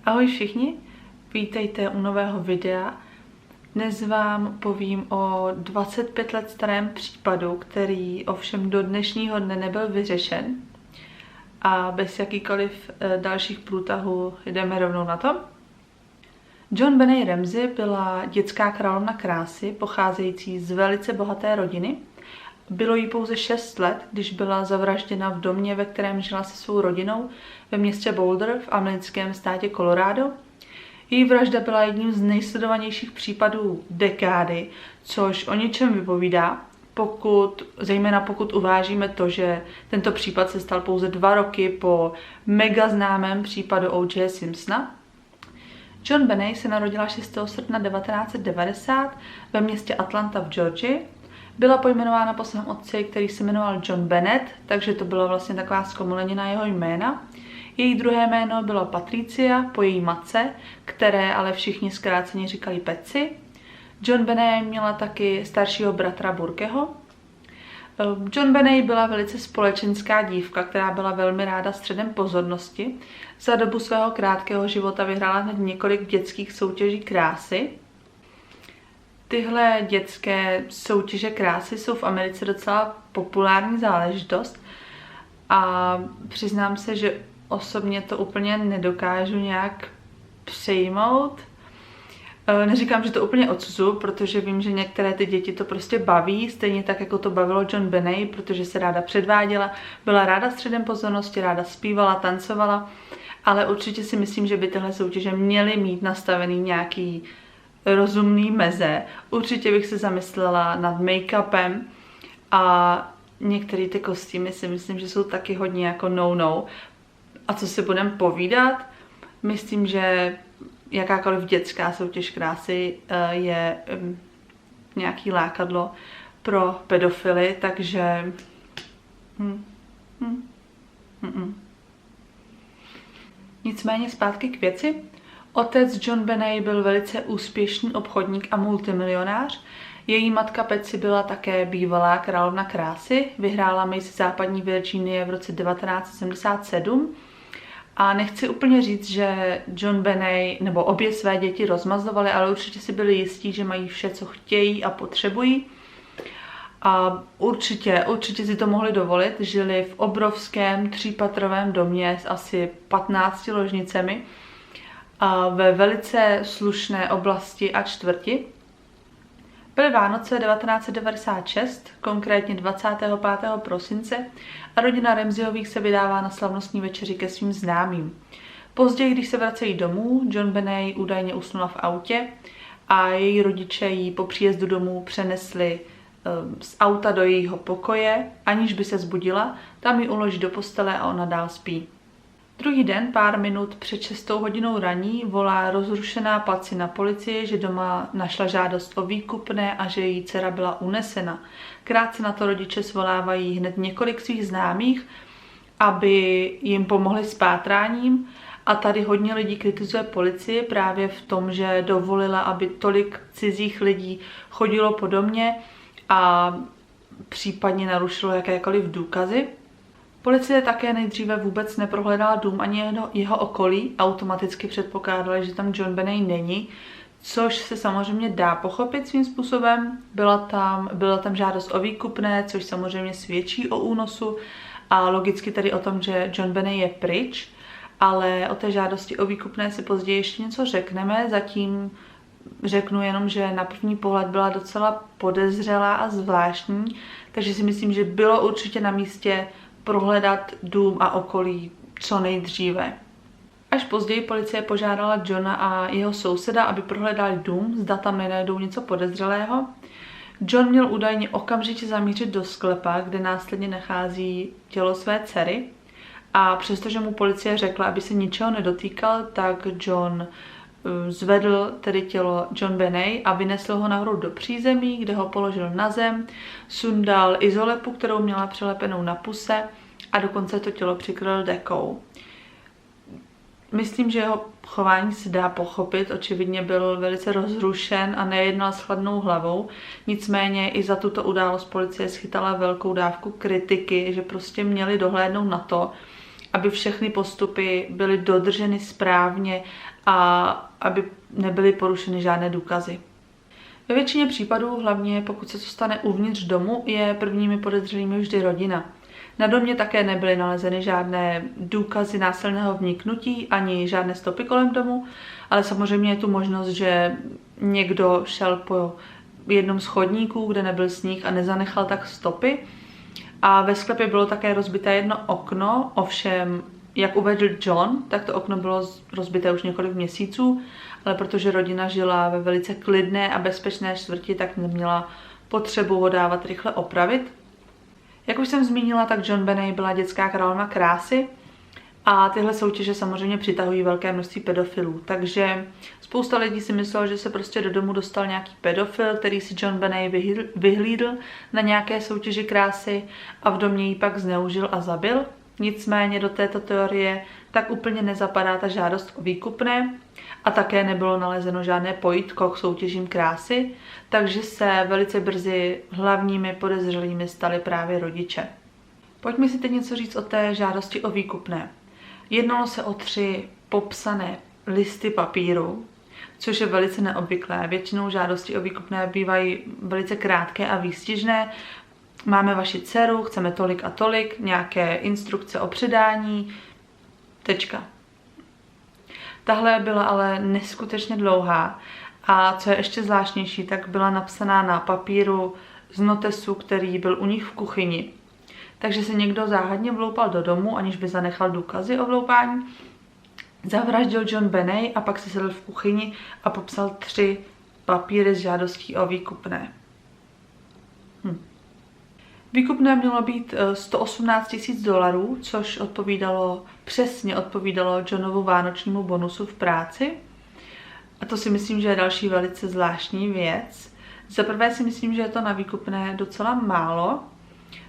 Ahoj všichni, vítejte u nového videa. Dnes vám povím o 25 let starém případu, který ovšem do dnešního dne nebyl vyřešen. A bez jakýkoliv dalších průtahů jdeme rovnou na to. John Benet Ramsey byla dětská královna krásy, pocházející z velice bohaté rodiny. Bylo jí pouze 6 let, když byla zavražděna v domě, ve kterém žila se svou rodinou ve městě Boulder v americkém státě Colorado. Její vražda byla jedním z nejsledovanějších případů dekády, což o něčem vypovídá, zejména pokud uvážíme to, že tento případ se stal pouze 2 roky po mega známém případu O.J. Simpsona. John Benet se narodila 6. srpna 1990 ve městě Atlanta v Georgii. Byla pojmenována po svém otci, který se jmenoval John Bennett, takže to byla vlastně taková zkomolenina jeho jména. Její druhé jméno bylo Patricia po její matce, které ale všichni zkráceně říkali Patsy. John Benet měla taky staršího bratra Burkeho. John Benet byla velice společenská dívka, která byla velmi ráda středem pozornosti. Za dobu svého krátkého života vyhrála hned několik dětských soutěží krásy. Tyhle dětské soutěže krásy jsou v Americe docela populární záležitost a přiznám se, že osobně to úplně nedokážu nějak přejmout. Neříkám, že to úplně odsuzuju, protože vím, že některé ty děti to prostě baví, stejně tak, jako to bavilo John Benet, protože se ráda předváděla, byla ráda středem pozornosti, ráda zpívala, tancovala, ale určitě si myslím, že by tyhle soutěže měly mít nastavený nějaký rozumný meze. Určitě bych se zamyslela nad make-upem a některé ty kostýmy si myslím, že jsou taky hodně jako no-no. A co si budeme povídat? Myslím, že jakákoliv dětská soutěž krásy je nějaký lákadlo pro pedofily, takže Nicméně zpátky k věci. Otec John Benet byl velice úspěšný obchodník a multimilionář. Její matka Patsy byla také bývalá královna krásy, vyhrála Miss Západní Virginie v roce 1977. A nechci úplně říct, že John Benet nebo obě své děti rozmazlovali, ale určitě si byli jistí, že mají vše, co chtějí a potřebují. A určitě si to mohli dovolit. Žili v obrovském 3patrovém domě s asi 15 ložnicemi a ve velice slušné oblasti a čtvrti. Byly Vánoce 1996, konkrétně 25. prosince, a rodina Ramseyových se vydává na slavnostní večeři ke svým známým. Později, když se vracejí domů, John Benet údajně usnula v autě a její rodiče ji po příjezdu domů přenesli z auta do jejího pokoje, aniž by se zbudila, tam ji uloží do postele a ona dál spí. Druhý den, pár minut před 6. hodinou raní, volá rozrušená Patsy na policii, že doma našla žádost o výkupné a že její dcera byla unesena. Krátce na to rodiče svolávají hned několik svých známých, aby jim pomohli s pátráním. A tady hodně lidí kritizuje policii právě v tom, že dovolila, aby tolik cizích lidí chodilo po domě a případně narušilo jakékoliv důkazy. Policie také nejdříve vůbec neprohledala dům ani jeho okolí, automaticky předpokládala, že tam John Benet není, což se samozřejmě dá pochopit svým způsobem. Byla tam žádost o výkupné, což samozřejmě svědčí o únosu a logicky tedy o tom, že John Benet je pryč, ale o té žádosti o výkupné si později ještě něco řekneme, zatím řeknu jenom, že na první pohled byla docela podezřelá a zvláštní, takže si myslím, že bylo určitě na místě prohledat dům a okolí co nejdříve. Až později policie požádala Johna a jeho souseda, aby prohledali dům, zda tam nenajdou něco podezřelého. John měl údajně okamžitě zamířit do sklepa, kde následně nachází tělo své dcery. A přestože mu policie řekla, aby se ničeho nedotýkal, tak John zvedl tedy tělo John Benet a vynesl ho nahoru do přízemí, kde ho položil na zem, sundal izolepu, kterou měla přilepenou na puse a dokonce to tělo přikryl dekou. Myslím, že jeho chování se dá pochopit, očividně byl velice rozrušen a nejednal s chladnou hlavou, nicméně i za tuto událost policie schytala velkou dávku kritiky, že prostě měli dohlédnout na to, aby všechny postupy byly dodrženy správně a aby nebyly porušeny žádné důkazy. Ve většině případů, hlavně pokud se to stane uvnitř domu, je prvními podezřelými vždy rodina. Na domě také nebyly nalezeny žádné důkazy násilného vniknutí ani žádné stopy kolem domu, ale samozřejmě je tu možnost, že někdo šel po jednom z chodníků, kde nebyl sníh a nezanechal tak stopy. A ve sklepě bylo také rozbité jedno okno, ovšem, jak uvedl John, tak to okno bylo rozbité už několik měsíců, ale protože rodina žila ve velice klidné a bezpečné čtvrti, tak neměla potřebu ho dávat rychle opravit. Jak už jsem zmínila, tak John Benet byla dětská královna krásy a tyhle soutěže samozřejmě přitahují velké množství pedofilů. Takže spousta lidí si myslelo, že se prostě do domu dostal nějaký pedofil, který si John Benet vyhlídl na nějaké soutěži krásy a v domě ji pak zneužil a zabil. Nicméně do této teorie tak úplně nezapadá ta žádost o výkupné a také nebylo nalezeno žádné pojítko k soutěžím krásy, takže se velice brzy hlavními podezřelými stali právě rodiče. Pojďme si teď něco říct o té žádosti o výkupné. Jednalo se o 3 popsané listy papíru, což je velice neobvyklé. Většinou žádosti o výkupné bývají velice krátké a výstižné. Máme vaši dceru, chceme tolik a tolik, nějaké instrukce o předání, tečka. Tahle byla ale neskutečně dlouhá a co je ještě zvláštnější, tak byla napsaná na papíru z notesu, který byl u nich v kuchyni. Takže se někdo záhadně vloupal do domu, aniž by zanechal důkazy o vloupání, zavraždil John Benet a pak si sedl v kuchyni a popsal 3 papíry s žádostí o výkupné. Výkupné mělo být $118,000, což přesně odpovídalo Johnovu vánočnímu bonusu v práci. A to si myslím, že je další velice zvláštní věc. Za prvé si myslím, že je to na výkupné docela málo.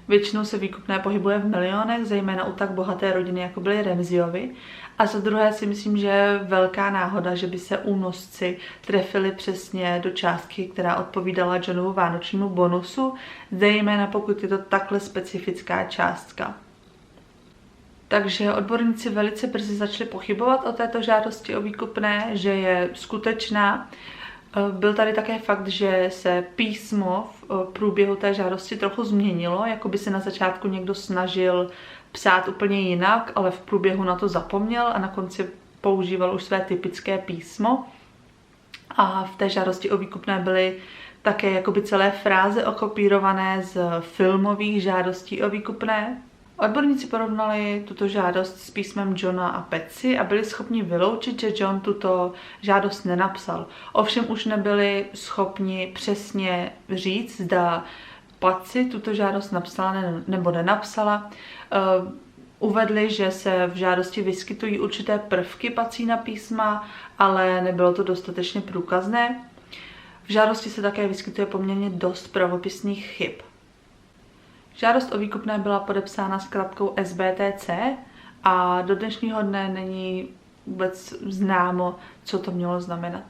Většinou se výkupné pohybuje v milionech, zejména u tak bohaté rodiny, jako byly Ramseyovi. A za druhé si myslím, že je velká náhoda, že by se únosci trefili přesně do částky, která odpovídala Johnovu vánočnímu bonusu, zejména pokud je to takhle specifická částka. Takže odborníci velice brzy začali pochybovat o této žádosti o výkupné, že je skutečná. Byl tady také fakt, že se písmo v průběhu té žádosti trochu změnilo, jako by se na začátku někdo snažil psát úplně jinak, ale v průběhu na to zapomněl a na konci používal už své typické písmo. A v té žádosti o výkupné byly také jakoby celé fráze okopírované z filmových žádostí o výkupné. Odborníci porovnali tuto žádost s písmem Johna a Patsy a byli schopni vyloučit, že John tuto žádost nenapsal. Ovšem už nebyli schopni přesně říct, zda Patsy tuto žádost napsala nebo nenapsala. Uvedli, že se v žádosti vyskytují určité prvky Patsina písma, ale nebylo to dostatečně průkazné. V žádosti se také vyskytuje poměrně dost pravopisných chyb. Žádost o výkupné byla podepsána zkratkou SBTC a do dnešního dne není vůbec známo, co to mělo znamenat.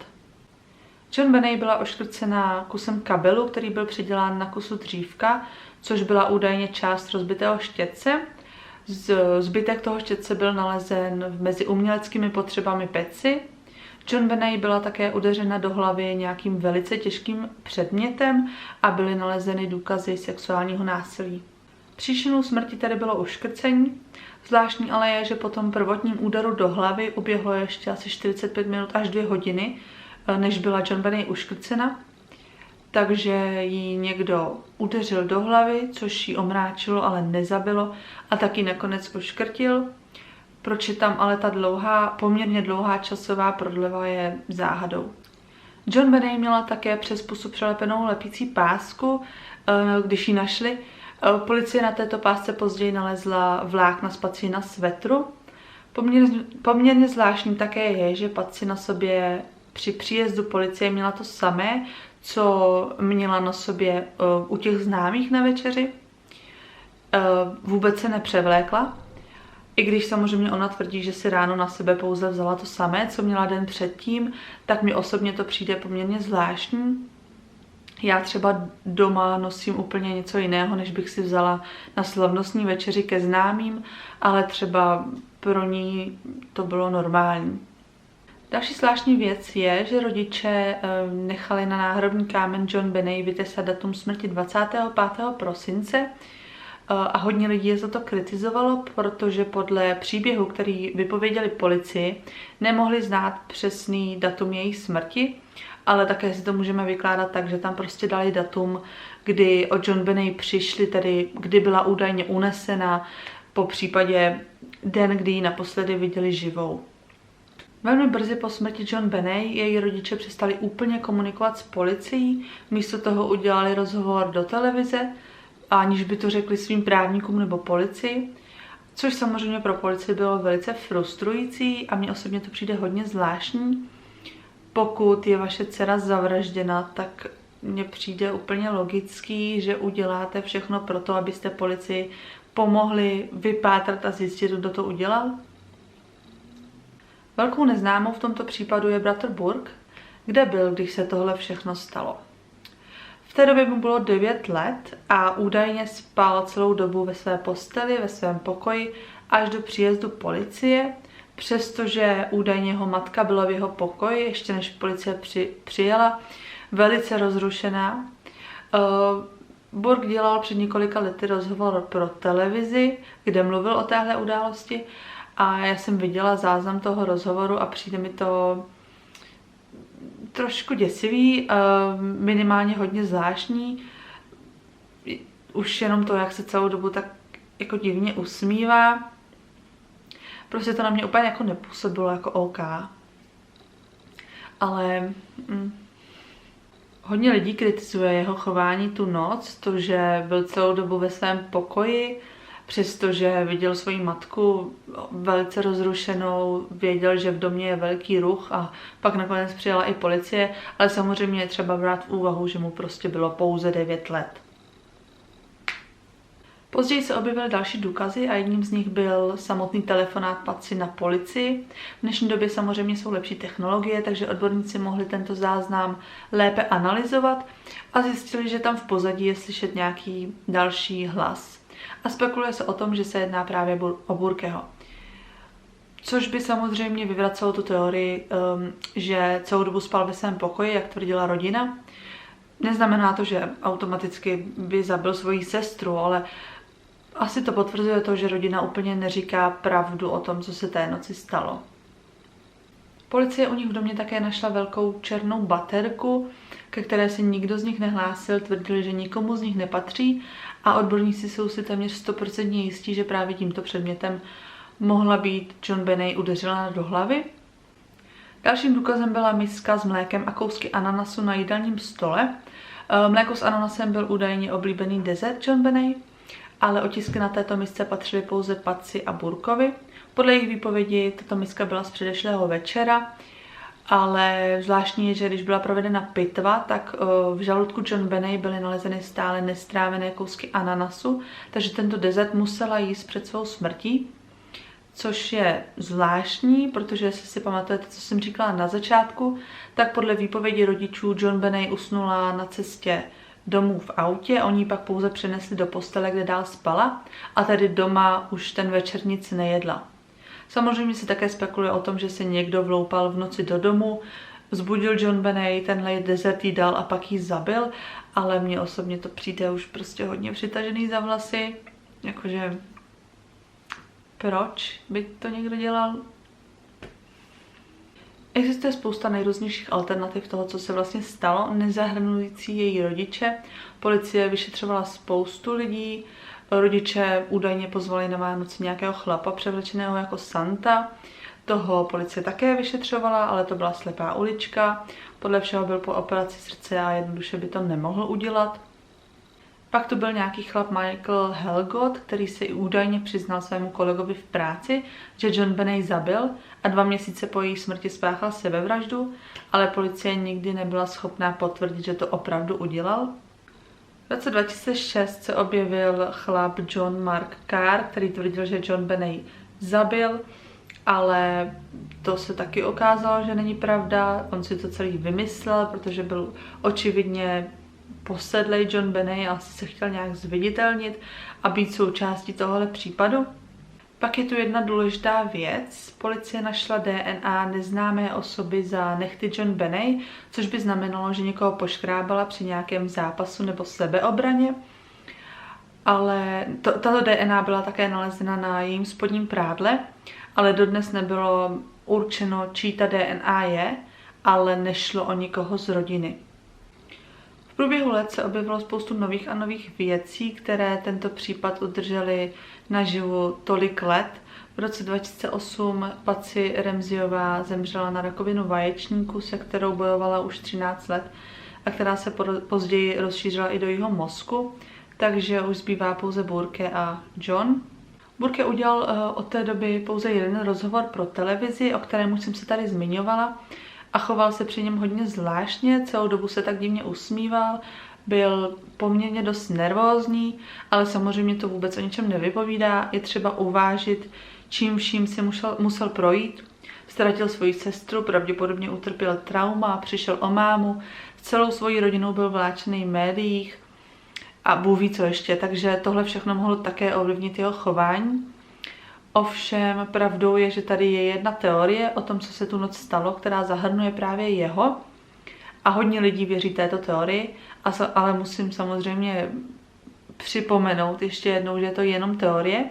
John Benet byla oškrcena kusem kabelu, který byl přidělán na kusu dřívka, což byla údajně část rozbitého štětce. Zbytek toho štětce byl nalezen mezi uměleckými potřebami Patsy. John Benet byla také udeřena do hlavy nějakým velice těžkým předmětem a byly nalezeny důkazy sexuálního násilí. Příčinou smrti tedy bylo uškrcení. Zvláštní ale je, že po tom prvotním úderu do hlavy uběhlo ještě asi 45 minut až 2 hodiny, než byla John Benet uškrcena. Takže ji někdo udeřil do hlavy, což ji omráčilo, ale nezabilo a taky nakonec uškrtil. Proč je tam ale ta poměrně dlouhá časová prodleva, je záhadou. John Benet měla také přes pusu přelepenou lepící pásku, když ji našli. Policie na této pásce později nalezla vlákna z Patsina svetru. Poměrně zvláštní také je, že Patsy na sobě při příjezdu policie měla to samé, co měla na sobě u těch známých na večeři. Vůbec se nepřevlékla. I když samozřejmě ona tvrdí, že si ráno na sebe pouze vzala to samé, co měla den předtím, tak mi osobně to přijde poměrně zvláštní. Já třeba doma nosím úplně něco jiného, než bych si vzala na slavnostní večeři ke známým, ale třeba pro ní to bylo normální. Další zvláštní věc je, že rodiče nechali na náhrobní kámen John Benét vytesat datum smrti 25. prosince a hodně lidí je za to kritizovalo, protože podle příběhu, který vypověděli policii, nemohli znát přesný datum její smrti, ale také si to můžeme vykládat tak, že tam prostě dali datum, kdy o John Benét přišli, tedy kdy byla údajně unesena, po případě den, kdy ji naposledy viděli živou. Velmi brzy po smrti John Benét její rodiče přestali úplně komunikovat s policií, místo toho udělali rozhovor do televize, aniž by to řekli svým právníkům nebo policii, což samozřejmě pro policii bylo velice frustrující a mně osobně to přijde hodně zvláštní. Pokud je vaše dcera zavražděna, tak mně přijde úplně logický, že uděláte všechno pro to, abyste policii pomohli vypátrat a zjistit, kdo to udělal. Velkou neznámou v tomto případu je bratr Burke, kde byl, když se tohle všechno stalo. V té době mu bylo 9 let a údajně spal celou dobu ve své posteli, ve svém pokoji až do příjezdu policie, přestože údajně jeho matka byla v jeho pokoji, ještě než policie přijela, velice rozrušená. Burke dělal před několika lety rozhovor pro televizi, kde mluvil o téhle události a já jsem viděla záznam toho rozhovoru a přijde mi to trošku děsivý, minimálně hodně zvláštní. Už jenom to, jak se celou dobu tak jako divně usmívá. Prostě to na mě úplně jako nepůsobilo jako OK. Ale hodně lidí kritizuje jeho chování tu noc, to, že byl celou dobu ve svém pokoji, přestože viděl svoji matku velice rozrušenou, věděl, že v domě je velký ruch a pak nakonec přijela i policie, ale samozřejmě je třeba brát v úvahu, že mu prostě bylo pouze 9 let. Později se objevily další důkazy a jedním z nich byl samotný telefonát Patsy na policii. V dnešní době samozřejmě jsou lepší technologie, takže odborníci mohli tento záznam lépe analyzovat a zjistili, že tam v pozadí je slyšet nějaký další hlas. A spekuluje se o tom, že se jedná právě o Burkeho. Což by samozřejmě vyvracelo tu teorii, že celou dobu spal ve svém pokoji, jak tvrdila rodina. Neznamená to, že automaticky by zabil svoji sestru, ale asi to potvrzuje to, že rodina úplně neříká pravdu o tom, co se té noci stalo. Policie u nich v domě také našla velkou černou baterku, ke které se nikdo z nich nehlásil, tvrdili, že nikomu z nich nepatří a odborníci jsou si téměř 100% jistí, že právě tímto předmětem mohla být John Benét udeřena do hlavy. Dalším důkazem byla miska s mlékem a kousky ananasu na jídelním stole. Mléko s ananasem byl údajně oblíbený dezert John Benét, ale otisky na této misce patřily pouze Patsy a Burkovi. Podle jejich výpovědi tato miska byla z předešlého večera, ale zvláštní je, že když byla provedena pitva, tak v žaludku John Benét byly nalezeny stále nestrávené kousky ananasu, takže tento dezert musela jíst před svou smrtí, což je zvláštní, protože jestli si pamatujete, co jsem říkala na začátku, tak podle výpovědi rodičů John Benét usnula na cestě domů v autě, oni ji pak pouze přenesli do postele, kde dál spala a tady doma už ten večer nic nejedla. Samozřejmě se také spekuluje o tom, že se někdo vloupal v noci do domu, vzbudil John Benét, tenhle dezert jí dal a pak ji zabil, ale mně osobně to přijde už prostě hodně přitažený za vlasy, jakože proč by to někdo dělal? Existuje spousta nejrůznějších alternativ toho, co se vlastně stalo, nezahrnující její rodiče. Policie vyšetřovala spoustu lidí, rodiče údajně pozvali na Vánoce nějakého chlapa převlečeného jako Santa. Toho policie také vyšetřovala, ale to byla slepá ulička. Podle všeho byl po operaci srdce a jednoduše by to nemohl udělat. Pak tu byl nějaký chlap Michael Helgot, který se i údajně přiznal svému kolegovi v práci, že John Benét zabil a 2 měsíce po její smrti spáchal sebevraždu, ale policie nikdy nebyla schopná potvrdit, že to opravdu udělal. V roce 2006 se objevil chlap John Mark Carr, který tvrdil, že John Benét zabil, ale to se taky ukázalo, že není pravda. On si to celý vymyslel, protože byl očividně posedlej John Benet a asi se chtěl nějak zviditelnit a být součástí tohohle případu. Pak je tu jedna důležitá věc. Policie našla DNA neznámé osoby za nehty John Benet, což by znamenalo, že někoho poškrábala při nějakém zápasu nebo sebeobraně. Ale tato DNA byla také nalezena na jejím spodním prádle, ale dodnes nebylo určeno, čí ta DNA je, ale nešlo o nikoho z rodiny. V průběhu let se objevilo spoustu nových a nových věcí, které tento případ udržely naživu tolik let. V roce 2008 Patsy Ramseyová zemřela na rakovinu vaječníku, se kterou bojovala už 13 let a která se později rozšířila i do jejího mozku, takže už zbývá pouze Burke a John. Burke udělal od té doby pouze jeden rozhovor pro televizi, o kterém už jsem se tady zmiňovala, a choval se při něm hodně zvláštně, celou dobu se tak divně usmíval, byl poměrně dost nervózní, ale samozřejmě to vůbec o ničem nevypovídá. Je třeba uvážit, čím vším si musel projít. Ztratil svoji sestru, pravděpodobně utrpěl trauma, přišel o mámu, s celou svojí rodinou byl vláčený v médiích a Bůh ví co ještě, takže tohle všechno mohlo také ovlivnit jeho chování. Ovšem pravdou je, že tady je jedna teorie o tom, co se tu noc stalo, která zahrnuje právě jeho. A hodně lidí věří této teorii, ale musím samozřejmě připomenout ještě jednou, že je to jenom teorie,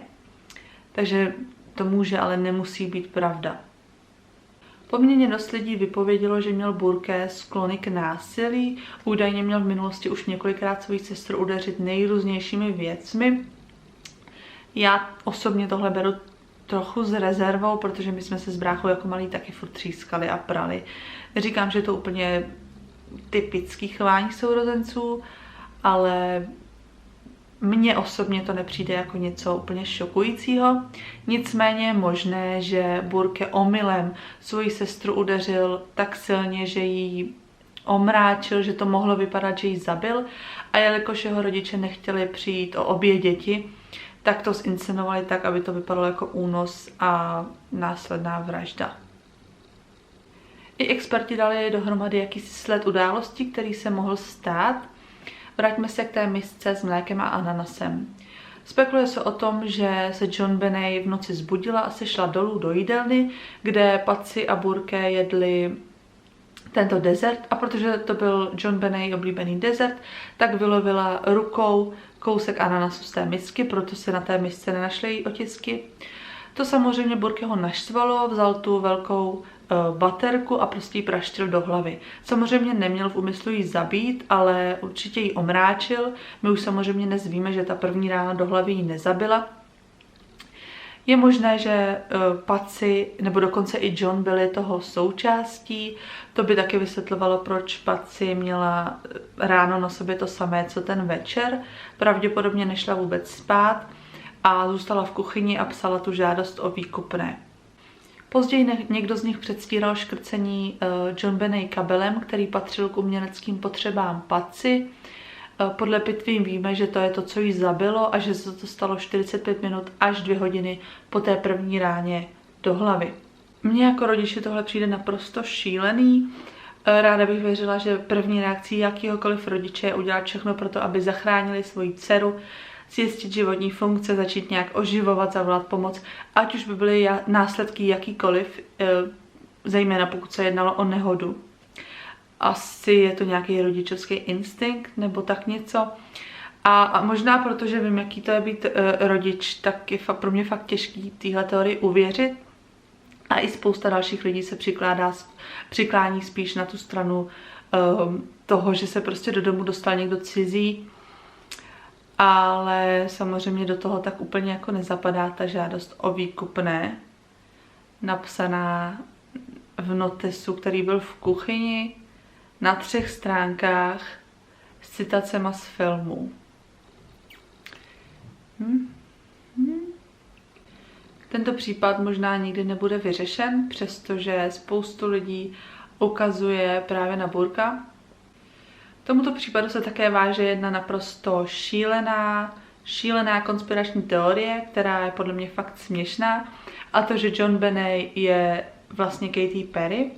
takže to může, ale nemusí být pravda. Poměrně dost lidí vypovědělo, že měl Burke sklony k násilí, údajně měl v minulosti už několikrát svou sestru udeřit nejrůznějšími věcmi. Já osobně tohle beru trochu s rezervou, protože my jsme se s bráchou jako malí taky furt třískali a prali. Neříkám, že je to úplně typický chování sourozenců, ale mně osobně to nepřijde jako něco úplně šokujícího. Nicméně je možné, že Burke omylem svoji sestru udeřil tak silně, že ji omráčil, že to mohlo vypadat, že ji zabil, a jelikož jeho rodiče nechtěli přijít o obě děti, tak to zinscenovali tak, aby to vypadalo jako únos a následná vražda. I experti dali dohromady jakýsi sled událostí, který se mohl stát. Vraťme se k té misce s mlékem a ananasem. Spekuluje se o tom, že se John Benet v noci zbudila a se šla dolů do jídelny, kde Patsy a Burke jedli tento dezert, a protože to byl John Benet oblíbený dezert, tak vylovila rukou kousek ananasu z té misky, proto se na té misce nenašly její otisky. To samozřejmě Burkeho naštvalo, vzal tu velkou baterku a prostě ji praštil do hlavy. Samozřejmě neměl v úmyslu ji zabít, ale určitě ji omráčil. My už samozřejmě dnes víme, že ta první rána do hlavy ji nezabila. Je možné, že Patsy nebo dokonce i John byli toho součástí. To by taky vysvětlovalo, proč Patsy měla ráno na sobě to samé, co ten večer. Pravděpodobně nešla vůbec spát a zůstala v kuchyni a psala tu žádost o výkupné. Později někdo z nich předstíral škrcení John Benet kabelem, který patřil k uměleckým potřebám Patsy. Podle pitvím víme, že to je to, co jí zabilo, a že se to stalo 45 minut až 2 hodiny po té první ráně do hlavy. Mně jako rodiči tohle přijde naprosto šílený. Ráda bych věřila, že první reakcí jakýhokoliv rodiče je udělat všechno pro to, aby zachránili svoji dceru, zjistit životní funkce, začít nějak oživovat, zavolat pomoc, ať už by byly následky jakýkoliv, zejména pokud se jednalo o nehodu. Asi je to nějaký rodičovský instinkt nebo tak něco. A možná protože vím, jaký to je být rodič, tak je pro mě fakt těžký téhle teorii uvěřit. A i spousta dalších lidí se přiklání spíš na tu stranu toho, že se prostě do domu dostal někdo cizí. Ale samozřejmě do toho tak úplně jako nezapadá ta žádost o výkupné, napsaná v notesu, který byl v kuchyni, na 3 stránkách s citacema z filmů. Tento případ možná nikdy nebude vyřešen, přestože spoustu lidí ukazuje právě na Burka. Tomuto případu se také váže jedna naprosto šílená konspirační teorie, která je podle mě fakt směšná, a to, že John Benet je vlastně Katy Perry,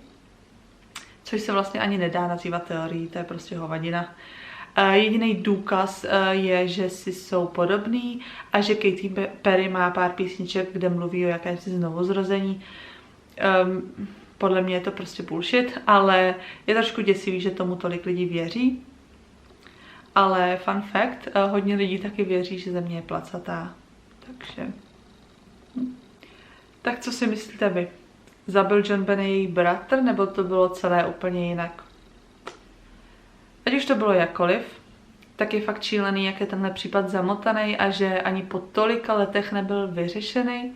což se vlastně ani nedá nazývat teorií, to je prostě hovadina. Jediný důkaz je, že si jsou podobný a že Katy Perry má pár písniček, kde mluví o jakési znovuzrození. Podle mě je to prostě bullshit, ale je trošku děsivý, že tomu tolik lidí věří. Ale fun fact, hodně lidí taky věří, že Země je placatá. Takže... Tak co si myslíte vy? Zabil John Benet její bratr, nebo to bylo celé úplně jinak? Ať už to bylo jakkoliv, tak je fakt šílený, jak je tenhle případ zamotaný a že ani po tolika letech nebyl vyřešený.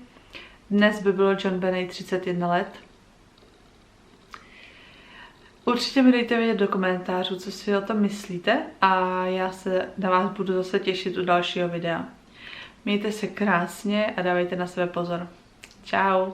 Dnes by bylo John Benet 31 let. Určitě mi dejte vědět do komentářů, co si o tom myslíte a já se na vás budu zase těšit u dalšího videa. Mějte se krásně a dávejte na sebe pozor. Čau.